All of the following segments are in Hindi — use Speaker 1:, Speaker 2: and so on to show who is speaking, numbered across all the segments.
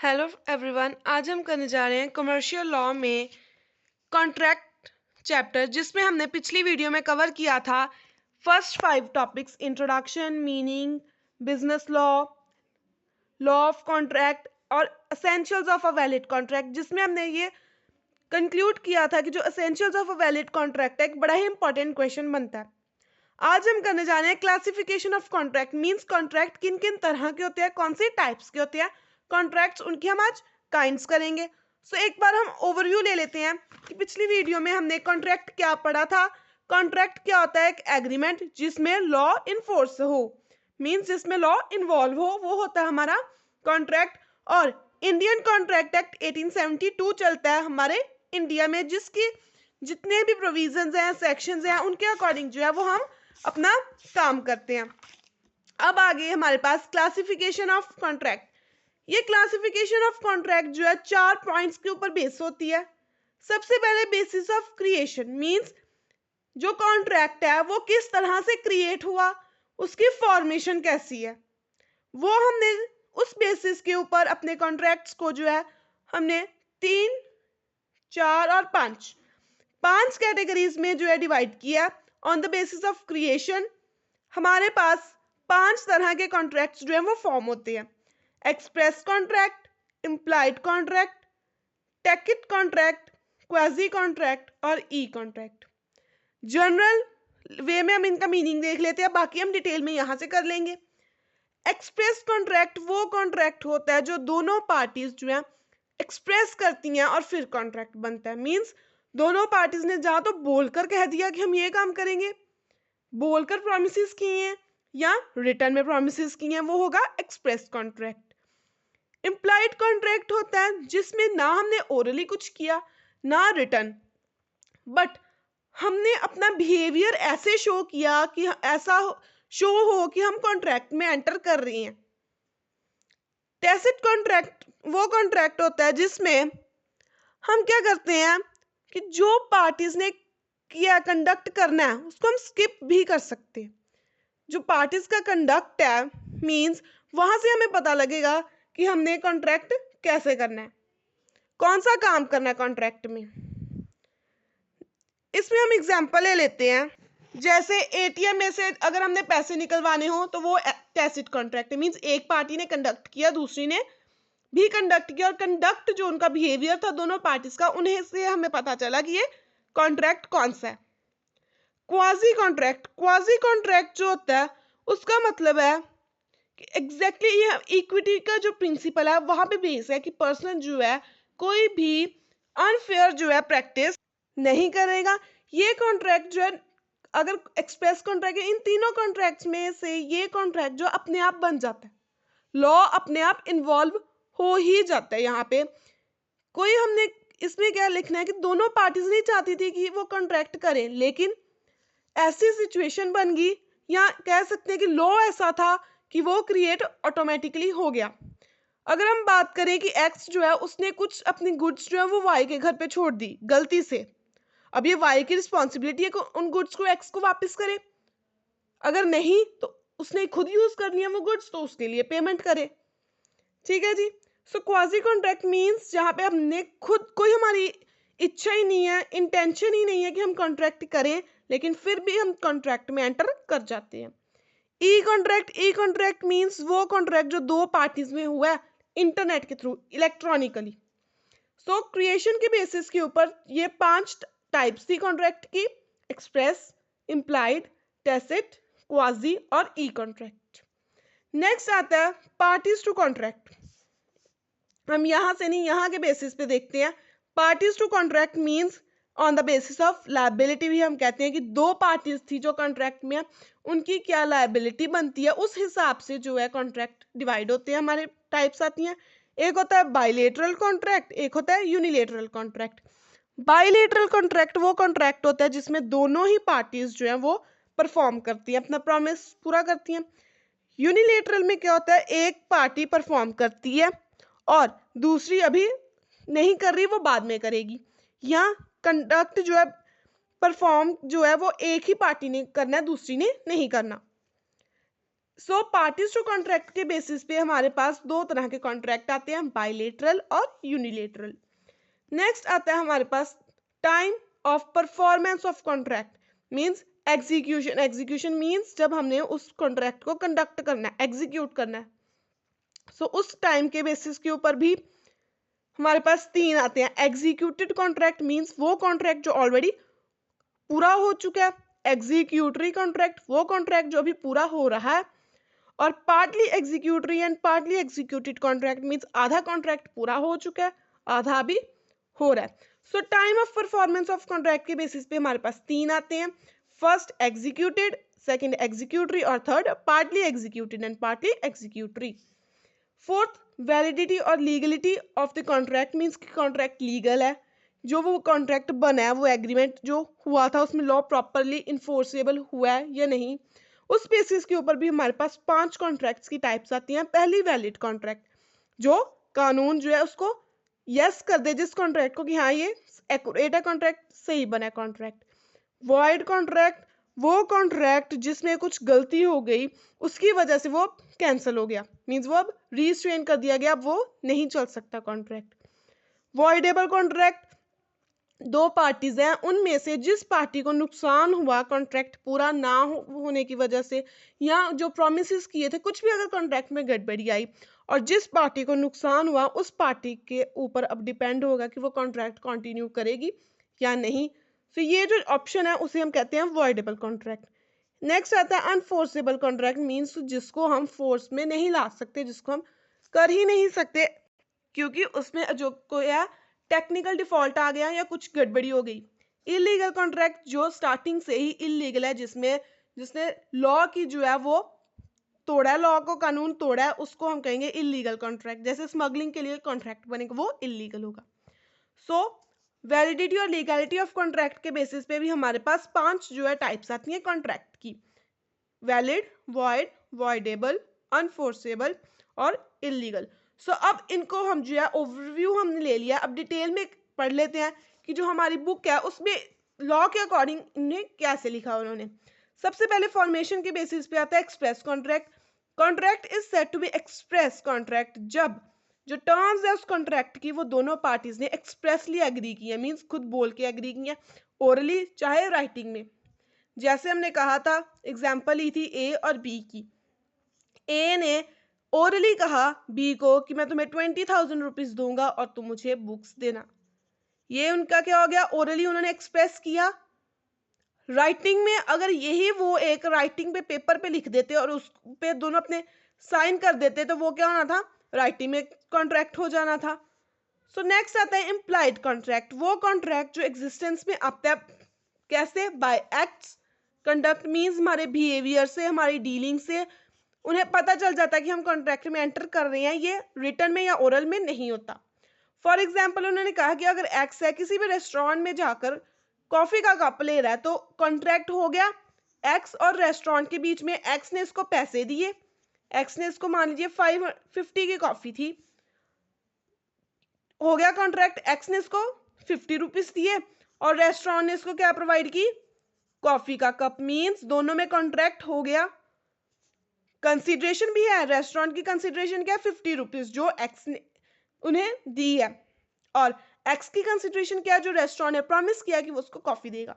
Speaker 1: Hello everyone. आज हम करने जा रहे हैं कमर्शियल लॉ में कॉन्ट्रैक्ट चैप्टर, जिसमें हमने पिछली वीडियो में कवर किया था first 5 topics: introduction, meaning, business law, law of contract और essentials of a valid contract, जिसमें हमने ये कंक्लूड किया था कि जो essentials of a valid contract है एक बड़ा ही इंपॉर्टेंट क्वेश्चन बनता है। आज हम करने जा रहे हैं classification of contract, means contract किन किन तरह के होते हैं, कौन से टाइप्स के होते हैं कॉन्ट्रैक्ट्स, उनकी हम आज काइंड्स करेंगे। एक बार हम ओवरव्यू ले लेते हैं कि पिछली वीडियो में हमने कॉन्ट्रैक्ट क्या पढ़ा था। कॉन्ट्रैक्ट क्या होता है? एक एग्रीमेंट जिसमें लॉ इन्फोर्स हो, मींस जिसमें लॉ इन्वॉल्व हो, वो होता है हमारा कॉन्ट्रैक्ट। और इंडियन कॉन्ट्रैक्ट एक्ट 1872 चलता है हमारे इंडिया में, जिसकी जितने भी प्रोविजंस हैं, सेक्शंस हैं, उनके अकॉर्डिंग जो है वो हम अपना काम करते हैं। अब आगे हमारे पास क्लासिफिकेशन ऑफ कॉन्ट्रैक्ट। ये क्लासिफिकेशन ऑफ कॉन्ट्रैक्ट जो है 4 पॉइंट्स के ऊपर बेस होती है। सबसे पहले बेसिस ऑफ क्रिएशन, मींस जो कॉन्ट्रैक्ट है वो किस तरह से क्रिएट हुआ, उसकी फॉर्मेशन कैसी है, वो हमने उस बेसिस के ऊपर अपने कॉन्ट्रैक्ट्स को जो है हमने 3, 4 और 5 कैटेगरीज में जो है डिवाइड किया। On the basis of creation हमारे पास 5 तरह के कॉन्ट्रैक्ट्स जो है वो फॉर्म होते हैं: express contract, implied contract, tacit contract, quasi contract और ई कॉन्ट्रैक्ट। जनरल वे में हम इनका मीनिंग देख लेते हैं, बाकी हम डिटेल में यहां से कर लेंगे। एक्सप्रेस कॉन्ट्रैक्ट वो कॉन्ट्रैक्ट होता है जो दोनों पार्टीज जो है एक्सप्रेस करती हैं और फिर कॉन्ट्रैक्ट बनता है। मींस दोनों पार्टीज ने जहां तो बोलकर कह दिया कि हम ये काम करेंगे, बोलकर प्रॉमिसेस किए हैं या रिटर्न में प्रॉमिसेस किए हैं, वो होगा एक्सप्रेस कॉन्ट्रैक्ट। इम्प्लाइड कॉन्ट्रैक्ट होता है जिसमें ना हमने ओरली कुछ किया ना रिटर्न, बट हमने अपना बिहेवियर ऐसे शो किया कि ऐसा शो हो कि हम कॉन्ट्रैक्ट में एंटर कर रहे हैं। टैसिट कॉन्ट्रैक्ट वो कॉन्ट्रैक्ट होता है जिसमें हम क्या करते हैं कि जो पार्टीज ने किया कंडक्ट करना है उसको हम स्किप भी कर सकते हैं। जो पार्टीज का कंडक्ट है, मींस वहां से हमें पता लगेगा कि हमने कॉन्ट्रैक्ट कैसे करना है, कौन सा काम करना है कॉन्ट्रैक्ट में। इसमें हम एग्जांपल ले लेते हैं, जैसे एटीएम में से अगर हमने पैसे निकलवाने हो तो वो टैसिट कॉन्ट्रैक्ट है, मींस एक पार्टी ने कंडक्ट किया, दूसरी ने भी कंडक्ट किया, और कंडक्ट जो उनका बिहेवियर था दोनों पार्टीज का, उन्हें से हमें पता चला कि ये कॉन्ट्रैक्ट कौन सा है। क्वाजी कॉन्ट्रैक्ट जो होता है उसका मतलब है कि एग्जैक्टली ये इक्विटी का जो प्रिंसिपल है वहां पे बेस है कि पर्सन जो है कोई भी अनफेयर जो है प्रैक्टिस नहीं करेगा। ये कॉन्ट्रैक्ट जो है, अगर एक्सप्रेस कॉन्ट्रैक्ट है, इन तीनों कॉन्ट्रैक्ट्स में से ये कॉन्ट्रैक्ट जो अपने आप बन जाता है, लॉ अपने आप इन्वॉल्व हो ही जाता है। यहाँ पे कोई हमने इसमें क्या लिखना है कि दोनों पार्टीज नहीं चाहती थी कि वो कॉन्ट्रैक्ट करें, लेकिन ऐसी सिचुएशन बन गई, या कह सकते हैं कि लॉ ऐसा था कि वो क्रिएट ऑटोमेटिकली हो गया। अगर हम बात करें कि एक्स जो है उसने कुछ अपनी गुड्स जो है वो वाई के घर पे छोड़ दी गलती से, अब ये वाई की रिस्पॉन्सिबिलिटी है कि उन गुड्स को एक्स को वापस करे। अगर नहीं तो उसने खुद यूज करनी है वो गुड्स, तो उसके लिए पेमेंट करे। ठीक है जी। क्वाजी कॉन्ट्रैक्ट मींस जहां पे हमने खुद, कोई हमारी इच्छा ही नहीं है, इंटेंशन ही नहीं है कि हम कॉन्ट्रैक्ट करें, लेकिन फिर भी हम कॉन्ट्रैक्ट में एंटर कर जाते हैं। ई कॉन्ट्रैक्ट मींस वो कॉन्ट्रैक्ट जो दो पार्टीज में हुआ है इंटरनेट के थ्रू, इलेक्ट्रॉनिकली। क्रिएशन के बेसिस के ऊपर ये 5 टाइप्स थी कॉन्ट्रैक्ट की: एक्सप्रेस, इम्प्लाइड, टैसिट, क्वाजी और ई कॉन्ट्रैक्ट। नेक्स्ट आता है पार्टीज टू कॉन्ट्रैक्ट। हम यहां से नहीं, यहां के बेसिस पे देखते हैं। Parties to contract means on the basis of liability, भी हम कहते हैं कि दो पार्टीज थी जो कॉन्ट्रैक्ट में, उनकी क्या लायबिलिटी बनती है, उस हिसाब से जो है कॉन्ट्रैक्ट डिवाइड होते हैं, हमारे टाइप्स आती हैं। एक होता है बाइलेटरल कॉन्ट्रैक्ट, एक होता है यूनिलेटरल कॉन्ट्रैक्ट। बाइलेटरल कॉन्ट्रैक्ट वो कॉन्ट्रैक्ट होता है जिसमें दोनों ही पार्टीज जो है वो परफॉर्म करती हैं, अपना प्रॉमिस पूरा करती हैं। यूनिलेटरल में क्या होता है, एक पार्टी परफॉर्म करती है और दूसरी अभी नहीं कर रही, वो बाद में करेगी। यहाँ कंडक्ट जो है, परफॉर्म जो है वो एक ही पार्टी ने करना है, दूसरी ने नहीं करना। सो पार्टीज टू कॉन्ट्रैक्ट के बेसिस पे हमारे पास दो तरह के कॉन्ट्रैक्ट आते हैं, बाइलेटरल और यूनिलेटरल। नेक्स्ट आता है हमारे पास time of performance of contract means execution. Execution means जब हमने उस कॉन्ट्रैक्ट को कंडक्ट करना है, एग्जीक्यूट करना है। सो उस टाइम के बेसिस के ऊपर भी हमारे पास तीन आते हैं। एग्जीक्यूटेड कॉन्ट्रैक्ट मींस वो कॉन्ट्रैक्ट जो ऑलरेडी पूरा हो चुका है, एग्जीक्यूटरी कॉन्ट्रैक्ट वो कॉन्ट्रैक्ट जो अभी पूरा हो रहा है, और partly executory and partly executed contract means आधा कॉन्ट्रैक्ट पूरा हो चुका है, आधा भी हो रहा है। So time of performance of contract के बेसिस पे हमारे पास तीन आते हैं, फर्स्ट एग्जीक्यूटेड, सेकंड एग्जीक्यूटरी और third partly executed and partly executory. Fourth validity और legality of the contract means कि कॉन्ट्रैक्ट लीगल है, जो वो कॉन्ट्रैक्ट बना है, वो एग्रीमेंट जो हुआ था उसमें लॉ प्रॉपरली इन्फोर्सेबल हुआ है या नहीं। उस बेसिस के ऊपर भी हमारे पास 5 कॉन्ट्रैक्ट्स की टाइप्स आती हैं। पहली वैलिड कॉन्ट्रैक्ट, जो कानून जो है उसको यस कर दे जिस कॉन्ट्रैक्ट को कि हाँ ये एक्यूरेट है कॉन्ट्रैक्ट, सही बना है कॉन्ट्रैक्ट। वॉइड कॉन्ट्रैक्ट, वो कॉन्ट्रैक्ट जिसमें कुछ गलती हो गई उसकी वजह से वो कैंसिल हो गया, मींस वो अब रीस्ट्रेन कर दिया गया, अब वो नहीं चल सकता कॉन्ट्रैक्ट। वॉइडेबल कॉन्ट्रैक्ट, दो पार्टीज हैं उनमें से जिस पार्टी को नुकसान हुआ कॉन्ट्रैक्ट पूरा ना होने की वजह से, या जो प्रोमिस किए थे, कुछ भी अगर कॉन्ट्रैक्ट में गड़बड़ी आई और जिस पार्टी को नुकसान हुआ उस पार्टी के ऊपर अब डिपेंड होगा कि वो कॉन्ट्रैक्ट कंटिन्यू करेगी या नहीं। तो ये जो ऑप्शन है उसे हम कहते हैं वॉइडेबल कॉन्ट्रैक्ट। नेक्स्ट आता है अनफोर्सेबल कॉन्ट्रैक्ट मींस जिसको हम फोर्स में नहीं ला सकते, जिसको हम कर ही नहीं सकते क्योंकि उसमें जो कोई है टेक्निकल डिफॉल्ट आ गया या कुछ गड़बड़ी हो गई। इलीगल कॉन्ट्रैक्ट जो स्टार्टिंग से ही इलीगल है, जिसमें जिसने लॉ की जो है वो तोड़ा है, लॉ को कानून तोड़ा है, उसको हम कहेंगे इलीगल कॉन्ट्रैक्ट। जैसे स्मगलिंग के लिए कॉन्ट्रैक्ट बनेगा वो इलीगल होगा। सो वैलिडिटी और लीगैलिटी ऑफ कॉन्ट्रैक्ट के बेसिस पे भी हमारे पास 5 जो है टाइप्स आती हैं कॉन्ट्रैक्ट की, वैलिड, वॉइड, वॉइडेबल, अनफोर्सेबल और इलीगल। सो अब इनको हम जो है ओवरव्यू हमने ले लिया, अब डिटेल में पढ़ लेते हैं कि जो हमारी बुक है उसमें लॉ के अकॉर्डिंग इन्हें कैसे लिखा उन्होंने। सबसे पहले फॉर्मेशन के बेसिस पे आता है express contract. Contract is said to be express contract जब जो टर्म्स है उस कॉन्ट्रैक्ट की वो दोनों पार्टीज ने एक्सप्रेसली एग्री की है, मींस खुद बोल के एग्री की है, ओरली चाहे राइटिंग में। जैसे हमने कहा था, एग्जाम्पल ली थी ए और बी की। ए ने ओरली कहा बी को कि मैं तुम्हें 20,000 रुपीज दूंगा और तुम मुझे बुक्स देना। ये उनका क्या हो गया, ओरली उन्होंने एक्सप्रेस किया। राइटिंग में अगर यही वो एक राइटिंग पे पेपर पे लिख देते और उस पे दोनों अपने साइन कर देते तो वो क्या होना था, राइटिंग में कॉन्ट्रैक्ट हो जाना था। सो नेक्स्ट आता है इम्प्लाइड कॉन्ट्रैक्ट, वो कॉन्ट्रैक्ट जो एग्जिस्टेंस में आता है कैसे, बाय एक्ट्स, कंडक्ट मींस हमारे बिहेवियर से, हमारी डीलिंग से उन्हें पता चल जाता है कि हम कॉन्ट्रैक्ट में एंटर कर रहे हैं, ये रिटर्न में या ओरल में नहीं होता। फॉर एग्जाम्पल उन्होंने कहा कि अगर एक्स है किसी भी रेस्टोरेंट में जाकर कॉफी का कप ले रहा है तो कॉन्ट्रैक्ट हो गया एक्स और रेस्टोरेंट के बीच में। एक्स ने इसको पैसे दिए, एक्स ने इसको मान लीजिए 550 की कॉफी थी, हो गया कॉन्ट्रैक्ट। एक्स ने इसको 50 रुपीज दिए और रेस्टोरेंट ने इसको क्या प्रोवाइड की, कॉफी का कप, मींस दोनों में कॉन्ट्रैक्ट हो गया। कंसिडरेशन भी है, रेस्टोरेंट की कंसिडरेशन क्या है, 50 रुपीज जो एक्स ने उन्हें दी है, और एक्स की कंसिडरेशन क्या है, जो रेस्टोरेंट ने प्रॉमिस किया कि वो उसको कॉफी देगा।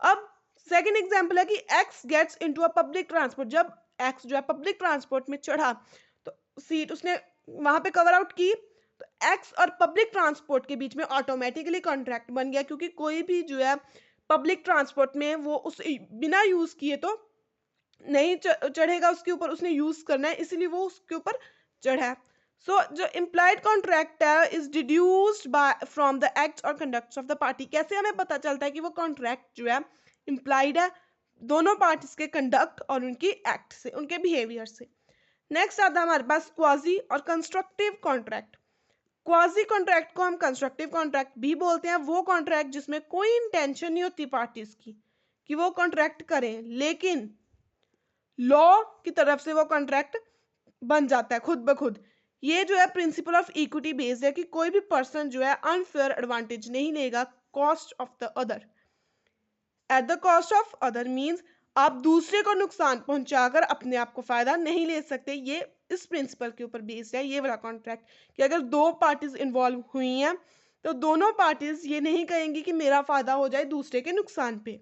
Speaker 1: अब सेकंड एग्जांपल है कि X gets into a public transport, जब एक्स जो है पब्लिक ट्रांसपोर्ट में चढ़ा तो सीट उसने वहां पे कवर आउट की, तो एक्स और पब्लिक ट्रांसपोर्ट के बीच में ऑटोमेटिकली कॉन्ट्रैक्ट बन गया, क्योंकि कोई भी जो है पब्लिक ट्रांसपोर्ट में वो उस बिना यूज किए तो नहीं चढ़ेगा उसके ऊपर, उसने यूज करना है इसलिए वो उसके ऊपर चढ़ा है। सो जो इम्प्लाइड कॉन्ट्रैक्ट है is deduced by from the acts और कंडक्ट्स ऑफ द पार्टी। कैसे हमें पता चलता है कि वो कॉन्ट्रैक्ट जो है इम्प्लाइड है, दोनों पार्टीज के कंडक्ट और उनकी एक्ट से, उनके बिहेवियर से। नेक्स्ट आता है हमारे पास क्वाजी और कंस्ट्रक्टिव कॉन्ट्रैक्ट। क्वाजी कॉन्ट्रैक्ट को हम कंस्ट्रक्टिव कॉन्ट्रैक्ट भी बोलते हैं, वो कॉन्ट्रैक्ट जिसमें कोई इंटेंशन नहीं होती पार्टीज की कि वो कॉन्ट्रैक्ट करें, लेकिन लॉ की तरफ से वो कॉन्ट्रैक्ट बन जाता है खुद ब खुद। ये जो है प्रिंसिपल ऑफ इक्विटी बेस्ड है कि कोई भी पर्सन जो है अनफेयर एडवांटेज नहीं लेगा cost of the other, at the cost of other means आप दूसरे को नुकसान पहुंचाकर अपने आप को फायदा नहीं ले सकते। ये इस प्रिंसिपल के ऊपर बेस्ड है ये वाला कॉन्ट्रैक्ट, कि अगर दो पार्टीज इन्वॉल्व हुई हैं तो दोनों पार्टीज ये नहीं कहेंगी कि मेरा फायदा हो जाए दूसरे के नुकसान पे।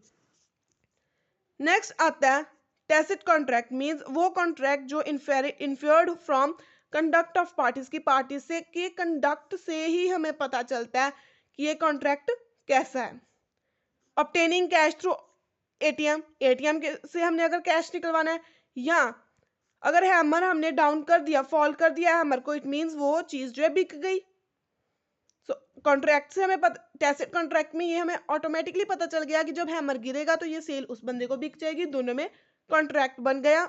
Speaker 1: नेक्स्ट आता है टैसिट कॉन्ट्रैक्ट, मींस वो कॉन्ट्रैक्ट जो inferred from conduct of parties की पार्टी से के कंडक्ट से ही हमें पता चलता है कि ये कॉन्ट्रैक्ट कैसा है। Obtaining cash through ATM, ATM से हमने अगर कैश निकलवाना है, या अगर हैमर हमने डाउन कर दिया, फॉल कर दिया हैमर को, इट मींस वो चीज जो है बिक गई। सो कॉन्ट्रैक्ट से हमें टैसिट कॉन्ट्रैक्ट में ये हमें ऑटोमेटिकली पता चल गया कि जब हैमर गिरेगा तो ये सेल उस बंदे को बिक जाएगी, दोनों में कॉन्ट्रैक्ट बन गया।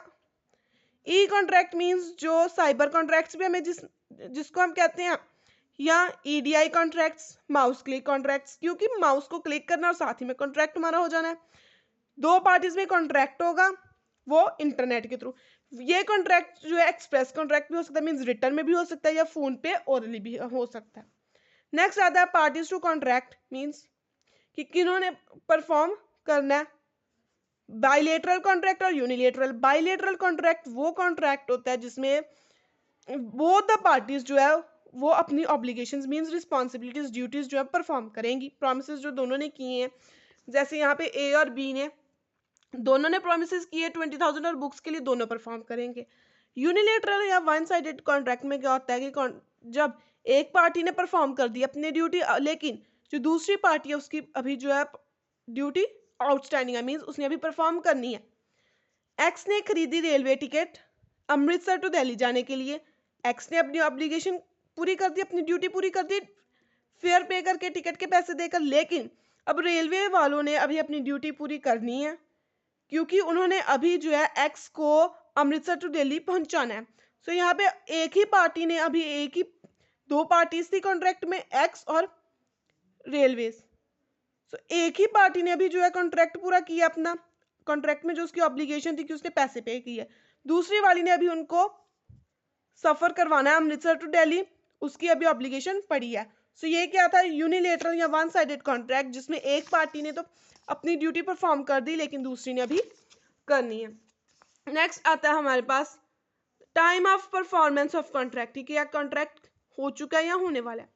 Speaker 1: ई कॉन्ट्रैक्ट मींस जो साइबर कॉन्ट्रैक्ट्स भी हमें जिसको हम कहते हैं, या EDI contracts, mouse click contracts, क्योंकि माउस को क्लिक करना और साथ ही में कॉन्ट्रैक्ट हमारा हो जाना है। दो पार्टीज में कॉन्ट्रैक्ट होगा वो इंटरनेट के थ्रू। ये कॉन्ट्रैक्ट जो है एक्सप्रेस कॉन्ट्रैक्ट भी हो सकता है, मींस रिटर्न में भी हो सकता है, या फोन पे ओरली भी हो सकता है। नेक्स्ट आता है पार्टीज टू कॉन्ट्रैक्ट, मींस कि किन्होंने परफॉर्म करना है। बाइलेटरल कॉन्ट्रैक्ट और यूनिलेटरल। बाइलेटरल कॉन्ट्रैक्ट वो कॉन्ट्रैक्ट होता है जिसमें बोथ द पार्टीज जो है वो अपनी ऑब्लिगेशंस मींस रिस्पॉन्सिबिलिटीज ड्यूटीज जो है परफॉर्म करेंगी, प्रोमिसेस जो दोनों ने किए हैं। जैसे यहाँ पे ए और बी ने दोनों ने प्रोमिसेस किए 20,000 और बुक्स के लिए दोनों परफॉर्म करेंगे। यूनिलेटरल या वन साइडेड कॉन्ट्रैक्ट में क्या होता है कि जब एक पार्टी ने परफॉर्म कर दी अपनी ड्यूटी, लेकिन जो दूसरी पार्टी है उसकी अभी जो है ड्यूटी आउटस्टैंडिंग है, मींस उसने अभी परफॉर्म करनी है। एक्स ने खरीदी railway ticket Amritsar to Delhi जाने के लिए। एक्स ने अपनी ऑब्लिगेशन पूरी कर दी, अपनी ड्यूटी पूरी कर दी, फेयर पे करके टिकट के पैसे देकर, लेकिन अब रेलवे वालों ने अभी अपनी ड्यूटी पूरी करनी है क्योंकि उन्होंने अभी जो है एक्स को अमृतसर टू दिल्ली पहुंचाना है। सो यहाँ पे एक ही पार्टी ने अभी दो पार्टीज थी कॉन्ट्रैक्ट में, एक्स और रेलवेज। सो एक ही पार्टी ने अभी जो है कॉन्ट्रैक्ट पूरा किया, अपना कॉन्ट्रैक्ट में जो उसकी ऑब्लिगेशन थी कि उसने पैसे पे किए। दूसरी वाली ने अभी उनको सफर करवाना है अमृतसर टू दिल्ली, उसकी अभी ऑब्लिगेशन पड़ी है। सो ये क्या था, यूनिलेटरल या वन साइडेड कॉन्ट्रैक्ट जिसमें एक पार्टी ने तो अपनी ड्यूटी परफॉर्म कर दी लेकिन दूसरी ने अभी करनी है। नेक्स्ट आता है हमारे पास time of performance of contract, ठीक है, या कॉन्ट्रैक्ट हो चुका है या होने वाला है।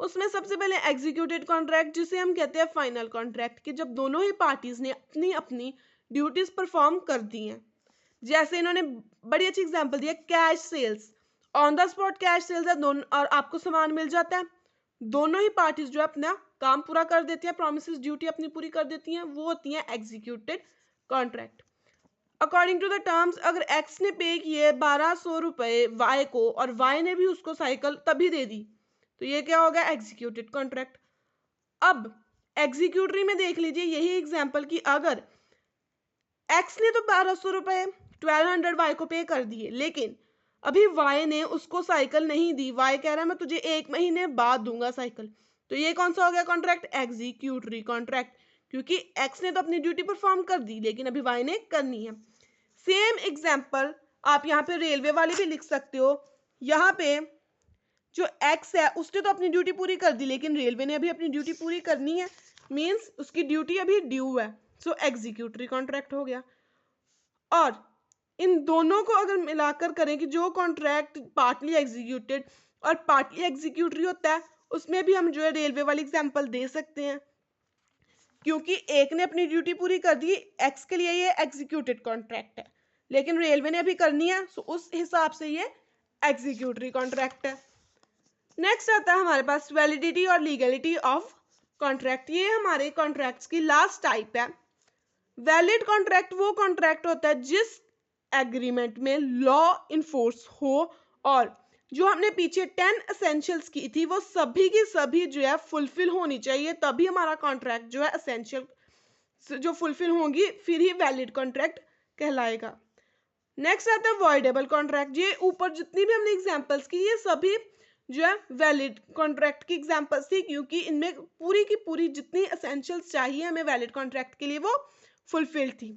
Speaker 1: उसमें सबसे पहले एग्जीक्यूटेड कॉन्ट्रैक्ट जिसे हम कहते हैं फाइनल कॉन्ट्रैक्ट, कि जब दोनों ही पार्टीज ने अपनी अपनी ड्यूटीज परफॉर्म कर दी हैं। जैसे इन्होंने बड़ी अच्छी एग्जांपल दिया, cash sales, on the spot cash sales है दोनों और आपको सामान मिल जाता है, दोनों ही पार्टीज जो है अपना काम पूरा कर देती है, प्रोमिसेस ड्यूटी अपनी पूरी कर देती हैं, वो होती हैं executed contract. According to the terms, अगर एक्स ने पे किए 1200 रुपए वाई को और वाई ने भी उसको साइकिल तभी दे दी, तो ये क्या हो गया, एग्जीक्यूटेड कॉन्ट्रैक्ट। अब एग्जीक्यूटरी में देख लीजिए यही एग्जांपल कि अगर एक्स ने तो 1200 रुपए 1200 वाई को पे कर दिए, लेकिन अभी वाई ने उसको साइकिल नहीं दी, वाई कह रहा है मैं तुझे 1 महीने बाद दूंगा साइकिल, तो ये कौन सा हो गया कॉन्ट्रैक्ट, एग्जीक्यूटरी कॉन्ट्रैक्ट, क्योंकि एक्स ने तो अपनी ड्यूटी परफॉर्म कर दी लेकिन अभी वाई ने करनी है। सेम एग्जांपल आप यहाँ पे रेलवे वाले भी लिख सकते हो। यहाँ पे जो एक्स है उसने तो अपनी ड्यूटी पूरी कर दी लेकिन रेलवे ने अभी अपनी ड्यूटी पूरी करनी है, मींस उसकी ड्यूटी अभी ड्यू है, सो एग्जीक्यूटरी कॉन्ट्रैक्ट हो गया। और इन दोनों को अगर मिलाकर करें कि जो कॉन्ट्रैक्ट पार्टली एग्जीक्यूटेड और पार्टली एग्जीक्यूटरी होता है, उसमें भी हम जो है रेलवे वाली एग्जांपल दे सकते हैं, क्योंकि एक ने अपनी ड्यूटी पूरी कर दी, एक्स के लिए ये एग्जीक्यूटेड कॉन्ट्रैक्ट है, लेकिन रेलवे ने अभी करनी है, सो उस हिसाब से ये एग्जीक्यूटरी कॉन्ट्रैक्ट है। नेक्स्ट आता है हमारे पास वैलिडिटी और लीगलिटी ऑफ कॉन्ट्रैक्ट। ये हमारे कॉन्ट्रैक्ट्स की लास्ट टाइप है। वैलिड कॉन्ट्रैक्ट वो कॉन्ट्रैक्ट होता है जिस एग्रीमेंट में लॉ इन्फोर्स हो और जो हमने पीछे 10 एसेंशियल्स की थी वो सभी की सभी जो है फुलफिल होनी चाहिए, तभी हमारा कॉन्ट्रैक्ट जो है एसेंशियल जो फुलफिल होंगी फिर ही वैलिड कॉन्ट्रैक्ट कहलाएगा। नेक्स्ट आता है वॉइडेबल कॉन्ट्रैक्ट। ये ऊपर जितनी भी हमने एग्जांपल्स की ये सभी जो है वैलिड कॉन्ट्रैक्ट की एग्जांपल्स थी, क्योंकि इनमें पूरी की पूरी जितनी एसेंशियल्स चाहिए हमें वैलिड कॉन्ट्रैक्ट के लिए वो फुलफिल थी।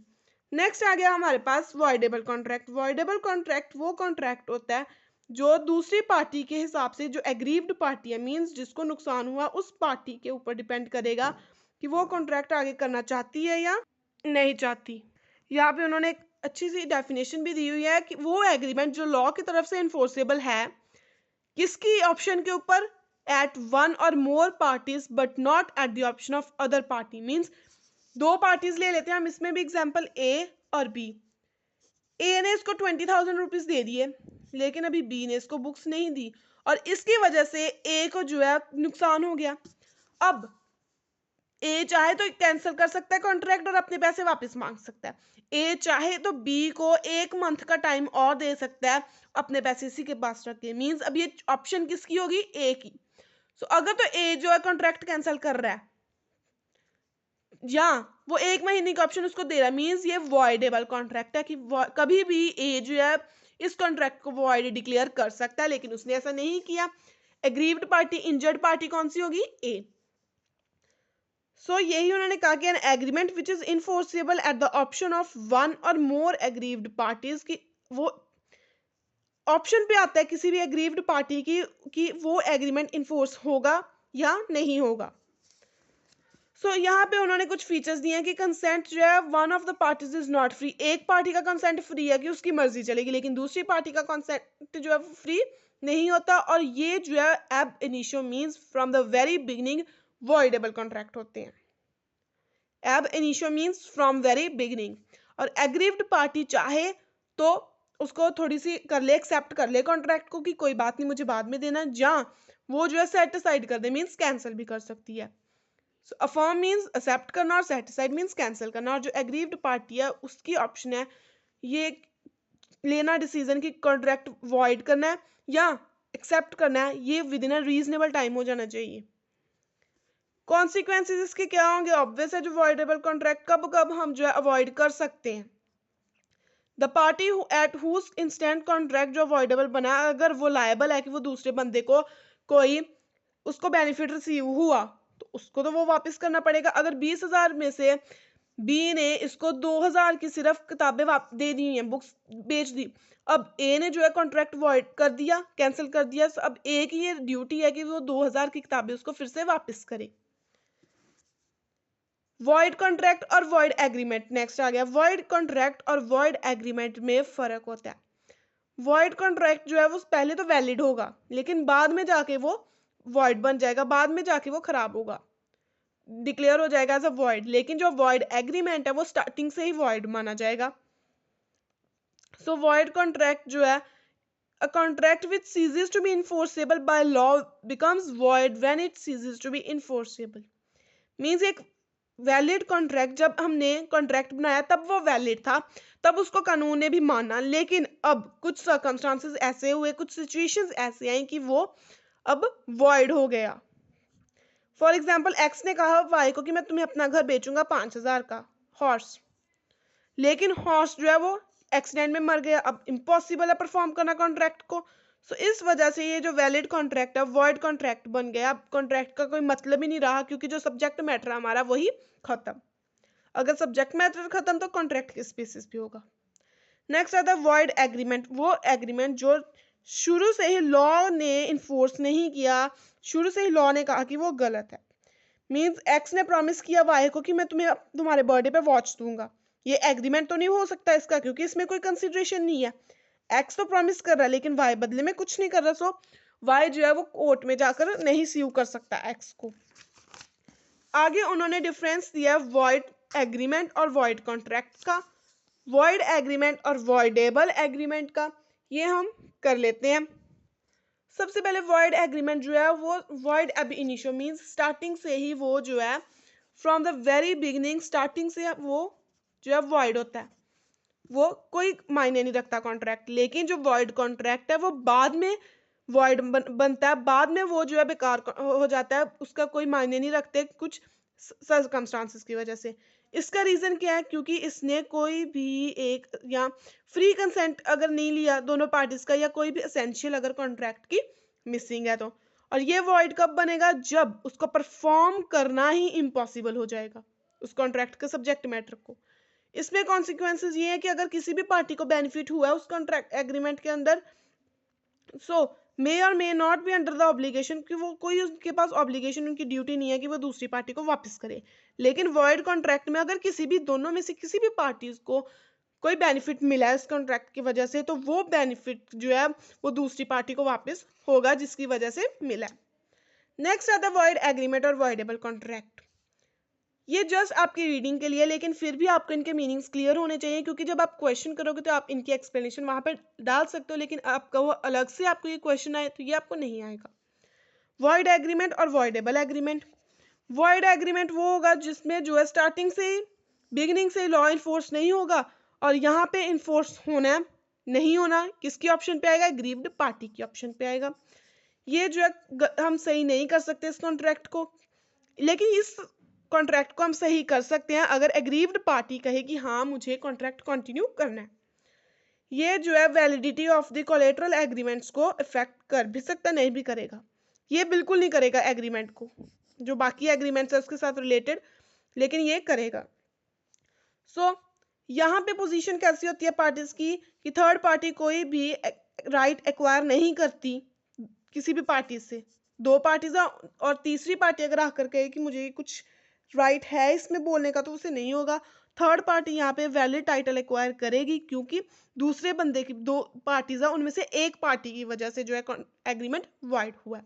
Speaker 1: नेक्स्ट आ गया हमारे पास वॉइडेबल कॉन्ट्रैक्ट। वॉइडेबल कॉन्ट्रैक्ट वो कॉन्ट्रैक्ट होता है जो दूसरी पार्टी के हिसाब से जो एग्रीव्ड पार्टी है, मींस जिसको नुकसान हुआ उस पार्टी के ऊपर डिपेंड करेगा कि वो कॉन्ट्रैक्ट आगे करना चाहती है या नहीं चाहती। यहाँ पे उन्होंने एक अच्छी सी डेफिनेशन भी दी हुई है कि वो एग्रीमेंट जो लॉ की तरफ से इन्फोर्सेबल है किसकी ऑप्शन के ऊपर, at one or more parties but not at the option of other party. Means दो पार्टीज ले लेते हैं हम, इसमें भी एग्जाम्पल ए और बी। ए ने इसको 20,000 रुपीज दे दिए, लेकिन अभी बी ने इसको बुक्स नहीं दी और इसकी वजह से ए को जो है नुकसान हो गया। अब ए चाहे तो कैंसिल कर सकता है कॉन्ट्रैक्ट और अपने पैसे वापस मांग सकता है। ए चाहे तो बी को 1 मंथ का टाइम और दे सकता है अपने पैसे इसी के पास रख के। मीन्स अब ये ऑप्शन किसकी होगी, ए की। सो अगर तो ए जो है कॉन्ट्रैक्ट कैंसिल कर रहा है या वो 1 महीने का ऑप्शन उसको दे रहा है, मीन्स ये वॉइडेबल कॉन्ट्रैक्ट है कि कभी भी ए जो है इस कॉन्ट्रैक्ट को वॉइड डिक्लेयर कर सकता है, लेकिन उसने ऐसा नहीं किया। एग्रीव्ड पार्टी, इंजर्ड पार्टी कौन सी होगी, ए। सो यही उन्होंने कहा कि an agreement which is enforceable at the option of one or more aggrieved parties की, वो ऑप्शन पे आता है किसी भी एग्रीव्ड पार्टी की कि वो एग्रीमेंट इन्फोर्स होगा या नहीं होगा। सो यहाँ पे उन्होंने कुछ फीचर्स दिए हैं कि कंसेंट जो है one of the parties is not free. एक पार्टी का कंसेंट फ्री है कि उसकी मर्जी चलेगी, लेकिन दूसरी पार्टी का कंसेंट जो है फ्री नहीं होता। और ये जो है एब initio means from the very beginning voidable contract होते हैं। एब initio means from very beginning. और एग्रीव्ड पार्टी चाहे तो उसको थोड़ी सी कर ले, एक्सेप्ट कर ले कॉन्ट्रैक्ट को कि कोई बात नहीं मुझे बाद में देना, जहाँ वो जो है सेट असाइड कर दे, मीन्स कैंसिल भी कर सकती है। सो अफर्म मीन्स एक्सेप्ट करना और सेट असाइड मीन्स कैंसिल करना। और जो एग्रीव्ड पार्टी है उसकी ऑप्शन है ये लेना डिसीजन की कॉन्ट्रैक्ट वॉइड करना है या एक्सेप्ट करना है, ये with in a reasonable time हो जाना चाहिए। कॉन्सिक्वेंसेज इसके क्या होंगे, ऑब्वियस है जो वॉइडेबल कॉन्ट्रैक्ट कब कब हम जो है अवॉइड कर सकते हैं। The party at whose instant contract जो अवॉइडेबल बना, अगर वो लायबल है कि वो दूसरे बंदे को कोई उसको बेनिफिट रिसीव हुआ तो उसको तो वो वापस करना पड़ेगा। अगर 20,000 में से बी ने इसको 2,000 की सिर्फ किताबें दे दी हैं, बुक्स बेच दी, अब ए ने जो है कॉन्ट्रैक्ट वॉइड कर दिया, कैंसिल कर दिया, तो अब ए की ये ड्यूटी है कि वो 2,000 की किताबें उसको फिर से वापस करे। वॉइड कॉन्ट्रैक्ट और वॉइड एग्रीमेंट नेक्स्ट आ गया। वॉइड कॉन्ट्रैक्ट और वॉइड एग्रीमेंट में फर्क होता है। वॉइड कॉन्ट्रैक्ट जो है वो पहले तो वैलिड होगा, लेकिन बाद में जाके वो वॉइड बन जाएगा, बाद में जाके वो खराब होगा, डिक्लेयर हो जाएगा एज अ वॉइड। लेकिन जो वॉइड एग्रीमेंट है वो स्टार्टिंग से ही वॉइड माना जाएगा। सो वॉइड कॉन्ट्रैक्ट जो है, a contract which ceases to be enforceable by law becomes void when it ceases to be enforceable। Means एक वैलिड कॉन्ट्रैक्ट, जब हमने कॉन्ट्रैक्ट बनाया तब वो वैलिड था, तब उसको कानून ने भी माना, लेकिन अब कुछ सर्कमस्टांसेस ऐसे हुए, कुछ सिचुएशंस ऐसे आई कि वो अब वॉइड हो गया। फॉर एग्जाम्पल एक्स ने कहा वाई को कि मैं तुम्हें अपना घर बेचूंगा 5,000 का हॉर्स, लेकिन हॉर्स जो है वो एक्सीडेंट में मर गया, अब इम्पॉसिबल है परफॉर्म करना कॉन्ट्रैक्ट को। सो इस वजह से ये जो वैलिड कॉन्ट्रैक्ट है वॉइड कॉन्ट्रैक्ट बन गया। अब कॉन्ट्रैक्ट का कोई मतलब ही नहीं रहा, क्योंकि जो सब्जेक्ट मैटर हमारा वही खत्म। अगर सब्जेक्ट मैटर खत्म तो कॉन्ट्रैक्ट किस बेसिस पे होगा। नेक्स्ट आता है वॉइड एग्रीमेंट। वो एग्रीमेंट जो शुरू से ही लॉ ने इन्फोर्स नहीं किया, शुरू से ही लॉ ने कहा कि वो गलत है। मीन्स एक्स ने प्रॉमिस किया वाई को कि मैं तुम्हें तुम्हारे बर्थडे पे वॉच दूंगा, ये एग्रीमेंट तो नहीं हो सकता इसका, क्योंकि इसमें कोई कंसिडरेशन नहीं है। एक्स तो प्रॉमिस कर रहा है लेकिन वाई बदले में कुछ नहीं कर रहा, सो वाई जो है वो कोर्ट में जाकर नहीं स्यू कर सकता एक्स को। आगे उन्होंने डिफरेंस दिया वॉइड एग्रीमेंट और वॉइड कॉन्ट्रैक्ट का, वॉइड एग्रीमेंट और वॉइडेबल एग्रीमेंट का। ये हम कर लेते हैं। सबसे पहले वॉइड एग्रीमेंट जो है वो वॉइड अब इनिशियो मीन्स स्टार्टिंग से ही वो जो है from the very beginning, starting से वो जो है वॉइड होता है, वो कोई मायने नहीं रखता कॉन्ट्रैक्ट। लेकिन जो वॉइड कॉन्ट्रैक्ट है वो बाद में वॉइड बनता है, बाद में वो जो है बेकार हो जाता है, उसका कोई मायने नहीं रखते कुछ सर्कमस्टांसेस की वजह से। इसका रीजन क्या है, क्योंकि इसने कोई भी एक या फ्री कंसेंट अगर नहीं लिया दोनों पार्टीज का, या कोई भी एसेंशियल अगर कॉन्ट्रैक्ट की मिसिंग है तो। और ये वॉइड कब बनेगा, जब उसको परफॉर्म करना ही इम्पॉसिबल हो जाएगा उस कॉन्ट्रैक्ट के सब्जेक्ट मैटर को। इसमें कॉन्सिक्वेंसेज ये है कि अगर किसी भी पार्टी को बेनिफिट हुआ है उस कॉन्ट्रैक्ट एग्रीमेंट के अंदर, सो मे और may not be under the obligation, कि वो कोई उनके पास ऑब्लिगेशन, उनकी ड्यूटी नहीं है कि वो दूसरी पार्टी को वापस करे। लेकिन वॉइड कॉन्ट्रैक्ट में अगर किसी भी दोनों में से किसी भी पार्टीज को कोई बेनिफिट मिला है इस कॉन्ट्रैक्ट की वजह से, तो वो बेनिफिट जो है वो दूसरी पार्टी को वापस होगा जिसकी वजह से मिला है। नेक्स्ट आता है वॉइड एग्रीमेंट और वॉइडेबल कॉन्ट्रैक्ट। ये जस्ट आपकी रीडिंग के लिए, लेकिन फिर भी आपको इनके मीनिंग्स क्लियर होने चाहिए, क्योंकि जब आप क्वेश्चन करोगे तो आप इनकी एक्सप्लेनेशन वहां पर डाल सकते हो, लेकिन आपका वो अलग से आपको ये क्वेश्चन आए तो ये आपको नहीं आएगा। वॉइड एग्रीमेंट और वॉइडेबल एग्रीमेंट। वॉइड एग्रीमेंट वो होगा जिसमें जो है स्टार्टिंग से ही, बिगिनिंग से लॉ इन्फोर्स नहीं होगा, और यहाँ पे इन्फोर्स होना है नहीं होना किसकी ऑप्शन पे आएगा, एग्रीव्ड पार्टी की ऑप्शन पे आएगा। ये जो है हम सही नहीं कर सकते इस कॉन्ट्रैक्ट को, लेकिन इस कॉन्ट्रैक्ट को हम सही कर सकते हैं अगर एग्रीव्ड पार्टी कहे कि हाँ मुझे कॉन्ट्रैक्ट कंटिन्यू करना है। ये जो है validity of the collateral agreements को इफेक्ट कर भी सकता, नहीं भी करेगा। ये बिल्कुल नहीं करेगा एग्रीमेंट को, जो बाकी एग्रीमेंट्स है उसके साथ रिलेटेड, लेकिन ये करेगा। सो यहाँ पे पोजीशन कैसी होती है पार्टीज की, कि थर्ड पार्टी कोई भी राइट एक्वायर नहीं करती किसी भी पार्टी से। दो पार्टीज और तीसरी पार्टी अगर आकर कहे कि मुझे कुछ राइट है इसमें बोलने का, तो उसे नहीं होगा। थर्ड पार्टी यहाँ पे वैलिड टाइटल एक्वायर करेगी, क्योंकि दूसरे बंदे की दो पार्टीज है उनमें से एक पार्टी की वजह से जो है एग्रीमेंट वॉइड हुआ है।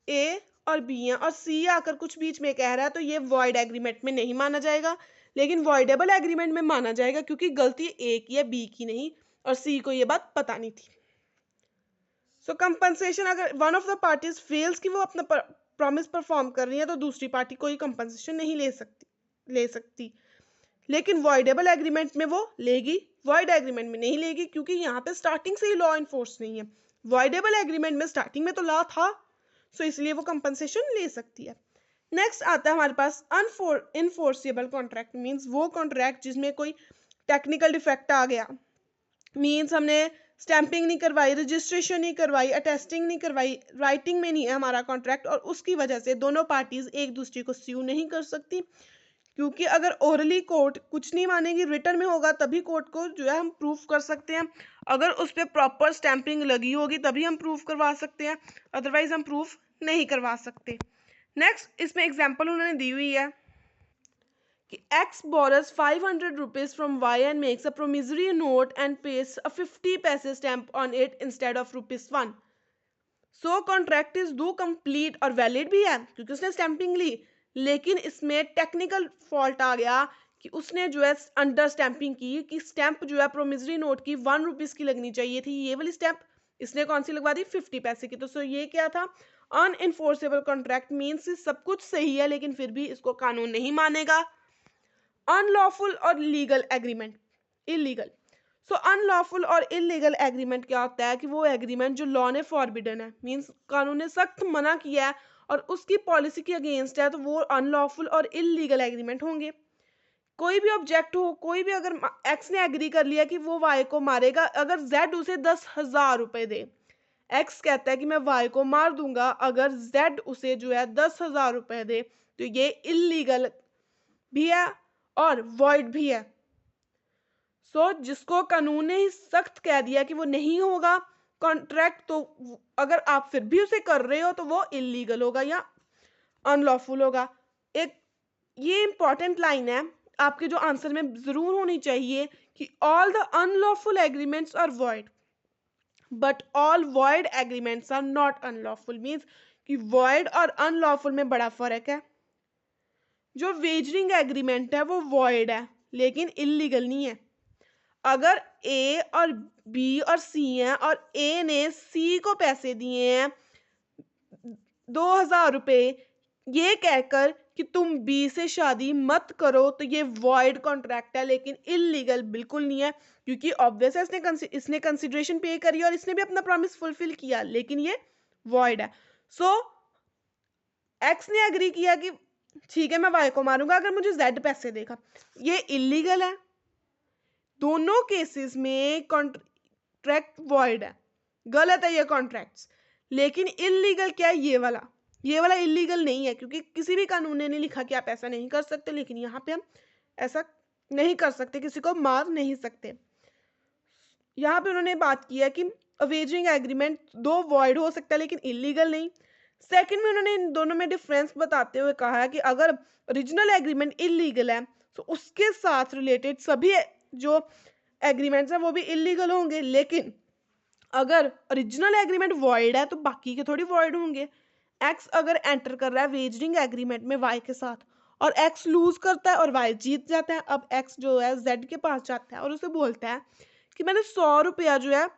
Speaker 1: ए और बी है और सी आकर कुछ बीच में कह रहा है, तो ये वॉइड एग्रीमेंट में नहीं माना जाएगा, लेकिन वॉइडेबल एग्रीमेंट में माना जाएगा, क्योंकि गलती ए की है बी की नहीं, और सी को ये बात पता नहीं थी। सो कंपनसेशन, अगर one of the parties fails कि वो अपना प्रॉमिस परफॉर्म कर रही है, तो दूसरी पार्टी कोई कंपनसेशन नहीं ले सकती। लेकिन वॉइडेबल एग्रीमेंट में वो लेगी, वॉइड एग्रीमेंट में नहीं लेगी, क्योंकि यहाँ पे स्टार्टिंग से ही लॉ इन्फोर्स नहीं है। वॉइडेबल एग्रीमेंट में स्टार्टिंग में तो लॉ था, सो इसलिए वो कंपनसेशन ले सकती है। नेक्स्ट आता है हमारे पास इनफोर्सिबल कॉन्ट्रैक्ट, मीन्स वो कॉन्ट्रैक्ट जिसमें कोई टेक्निकल डिफेक्ट आ गया, मीन्स हमने स्टैंपिंग नहीं करवाई, रजिस्ट्रेशन नहीं करवाई, अटेस्टिंग नहीं करवाई, राइटिंग में नहीं है हमारा कॉन्ट्रैक्ट, और उसकी वजह से दोनों पार्टीज एक दूसरे को स्यू नहीं कर सकती, क्योंकि अगर ओरली कोर्ट कुछ नहीं मानेगी, रिटर्न में होगा तभी कोर्ट को जो है हम प्रूफ कर सकते हैं। अगर उस पर प्रॉपर स्टैंपिंग लगी होगी तभी हम प्रूफ करवा सकते हैं, अदरवाइज हम प्रूफ नहीं करवा सकते। नेक्स्ट इसमें एग्जाम्पल उन्होंने दी हुई है कि X borrows 500 rupees from Y and makes a promissory note and pays a 50 paise stamp on it instead of ₹1. So contract is do complete और वैलिड भी है क्योंकि उसने स्टैंपिंग ली, लेकिन इसमें टेक्निकल फॉल्ट आ गया कि उसने जो है अंडर स्टैंपिंग की, कि स्टैंप जो है प्रोमिसरी नोट की 1 रुपीज की लगनी चाहिए थी, ये वाली स्टैंप इसने कौन सी लगवा दी, 50 पैसे की। तो सो ये क्या था, अनइनफोर्सेबल कॉन्ट्रैक्ट, मीन्स सब कुछ सही है लेकिन फिर भी इसको कानून नहीं मानेगा। अनलॉफुल और लीगल एग्रीमेंट, इलीगल। सो अनलॉफुल और इलीगल एग्रीमेंट क्या होता है कि वो एग्रीमेंट जो लॉ ने फॉरबिडन है, मींस कानून ने सख्त मना किया है और उसकी पॉलिसी के अगेंस्ट है, तो वो अनलॉफुल और इलीगल एग्रीमेंट होंगे। कोई भी ऑब्जेक्ट हो, कोई भी, अगर एक्स ने एग्री कर लिया कि वो वाई को मारेगा, अगर जेड उसे 10,000 रुपए दे, एक्स कहता है कि मैं वाई को मार दूंगा, अगर जेड उसे जो है 10,000 रुपए दे, तो ये इलीगल भी है और वॉइड भी है। सो जिसको कानून ने ही सख्त कह दिया कि वो नहीं होगा कॉन्ट्रैक्ट, तो अगर आप फिर भी उसे कर रहे हो तो वो इलीगल होगा या अनलॉफुल होगा। एक ये इंपॉर्टेंट लाइन है आपके जो आंसर में जरूर होनी चाहिए कि all the unlawful agreements are void but all void agreements are not unlawful, means कि वॉइड और अनलॉफुल में बड़ा फर्क है। जो वेजरिंग एग्रीमेंट है वो वॉइड है लेकिन इलीगल नहीं है। अगर ए और बी और सी हैं और ए ने सी को पैसे दिए हैं 2,000 रुपए, ये कहकर कि तुम बी से शादी मत करो, तो ये वॉइड कॉन्ट्रैक्ट है लेकिन इलीगल बिल्कुल नहीं है, क्योंकि ऑब्वियस है इसने कंसिडरेशन पे करी और इसने भी अपना प्रॉमिस फुलफिल किया, लेकिन ये वॉइड है। सो एक्स ने एग्री किया कि ठीक है मैं वाई को मारूंगा अगर मुझे जेड पैसे देगा, ये इलीगल है। दोनों केसेस में कॉन्ट्रैक्ट वॉइड है, गलत है ये कॉन्ट्रैक्ट्स, लेकिन इलीगल क्या है, ये वाला इलीगल नहीं है, क्योंकि किसी भी कानून ने नहीं लिखा कि आप ऐसा नहीं कर सकते, लेकिन यहाँ पे हम ऐसा नहीं कर सकते, किसी को मार नहीं सकते। यहाँ पे उन्होंने बात की है कि वेजरिंग एग्रीमेंट दो वॉइड हो सकता है लेकिन इलीगल नहीं। सेकंड में उन्होंने इन दोनों में डिफरेंस बताते हुए कहा है कि अगर ओरिजिनल एग्रीमेंट इलीगल है तो उसके साथ रिलेटेड सभी जो एग्रीमेंट्स हैं वो भी इलीगल होंगे, लेकिन अगर ओरिजिनल एग्रीमेंट वॉइड है तो बाकी के थोड़ी वॉइड होंगे। एक्स अगर एंटर कर रहा है वेजरिंग एग्रीमेंट में वाई के साथ और एक्स लूज करता है और वाई जीत जाता है, अब एक्स जो है जेड के पास जाता है और उसे बोलता है कि मैंने 100 रुपया जो है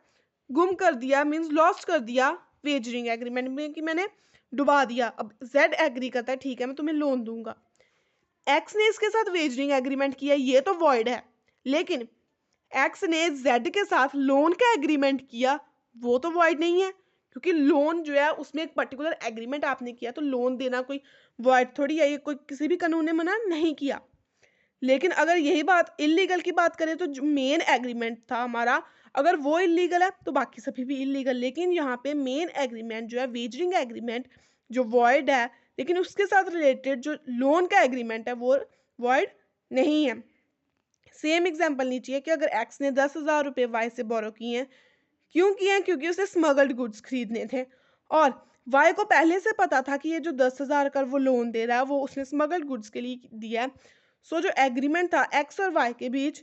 Speaker 1: गुम कर दिया, मीन्स लॉस्ट कर दिया वेजरिंग एग्रीमेंट में, कि मैंने डुबा दिया। अब जेड एग्री करता है ठीक है मैं तुम्हें लोन दूंगा। एक्स ने इसके साथ वेजरिंग एग्रीमेंट किया, ये तो वॉइड है, लेकिन एक्स ने जेड के साथ लोन का एग्रीमेंट किया, वो तो वॉइड नहीं है, क्योंकि लोन जो है उसमें एक पर्टिकुलर एग्रीमेंट आपने किया, तो लोन देना कोई वॉइड थोड़ी है, ये कोई किसी भी कानून ने मना नहीं किया। लेकिन अगर यही बात इलीगल की बात करें तो जो मेन एग्रीमेंट था हमारा, अगर वो इलीगल है तो बाकी सभी भी इलीगल, लेकिन यहाँ पे मेन एग्रीमेंट जो है वेजरिंग एग्रीमेंट जो वॉइड है, लेकिन उसके साथ रिलेटेड जो लोन का एग्रीमेंट है वो वॉइड नहीं है। सेम एग्जाम्पल नीचे कि अगर एक्स ने 10,000 रुपये वाई से बोरो किए हैं, क्यों किए हैं, क्योंकि उसे स्मगल्ड गुड्स खरीदने थे और वाई को पहले से पता था कि ये जो 10,000 का वो लोन दे रहा है वो उसने स्मगल्ड गुड्स के लिए दिया है। सो जो एग्रीमेंट था एक्स और वाई के बीच,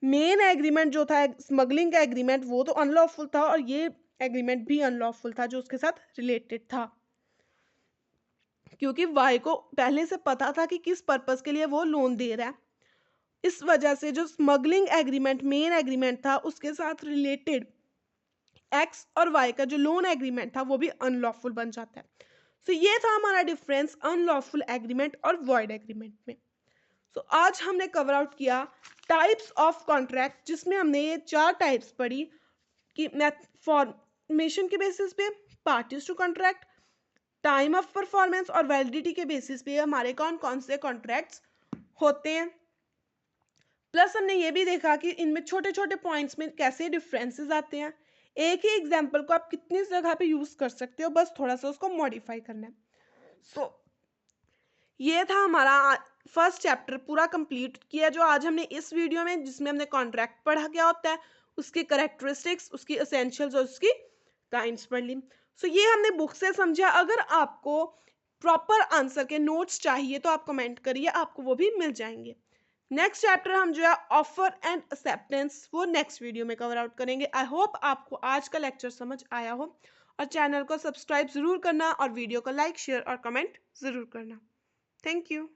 Speaker 1: मेन एग्रीमेंट जो था स्मगलिंग का एग्रीमेंट, वो तो अनलॉफुल था और ये एग्रीमेंट भी अनलॉफुल था जो उसके साथ रिलेटेड था, क्योंकि वाई को पहले से पता था कि किस पर्पस के लिए वो लोन दे रहा है। इस वजह से जो स्मगलिंग एग्रीमेंट मेन एग्रीमेंट था उसके साथ रिलेटेड एक्स और वाई का जो लोन एग्रीमेंट था वो भी अनलॉफुल बन जाता है। सो ये था हमारा डिफरेंस अनलॉफुल एग्रीमेंट और वॉइड एग्रीमेंट में। सो आज हमने कवर आउट किया टाइप्स ऑफ कॉन्ट्रैक्ट, जिसमें हमने ये 4 टाइप्स पढ़ी कि फॉर्मेशन के बेसिस पे, parties to contract, time of performance और वैलिडिटी के बेसिस पे हमारे कौन कौन से कॉन्ट्रैक्ट्स होते हैं। प्लस हमने ये भी देखा कि इनमें छोटे छोटे पॉइंट्स में कैसे डिफरेंसेस आते हैं। एक ही एग्जाम्पल को आप कितनी जगह पे यूज कर सकते हो, बस थोड़ा सा उसको मॉडिफाई करना है। सो ये था हमारा फर्स्ट चैप्टर पूरा कंप्लीट किया जो आज हमने इस वीडियो में, जिसमें हमने कॉन्ट्रैक्ट पढ़ा क्या होता है, उसके करेक्टरिस्टिक्स, उसकी एसेंशियल्स और उसकी काइंड्स पढ़ ली। सो ये हमने बुक से समझा। अगर आपको प्रॉपर आंसर के नोट्स चाहिए तो आप कमेंट करिए, आपको वो भी मिल जाएंगे। नेक्स्ट चैप्टर हम जो है ऑफर एंड एक्सेप्टेंस, वो नेक्स्ट वीडियो में कवर आउट करेंगे। आई होप आपको आज का लेक्चर समझ आया हो, और चैनल को सब्सक्राइब जरूर करना और वीडियो को लाइक शेयर और कमेंट जरूर करना। Thank you.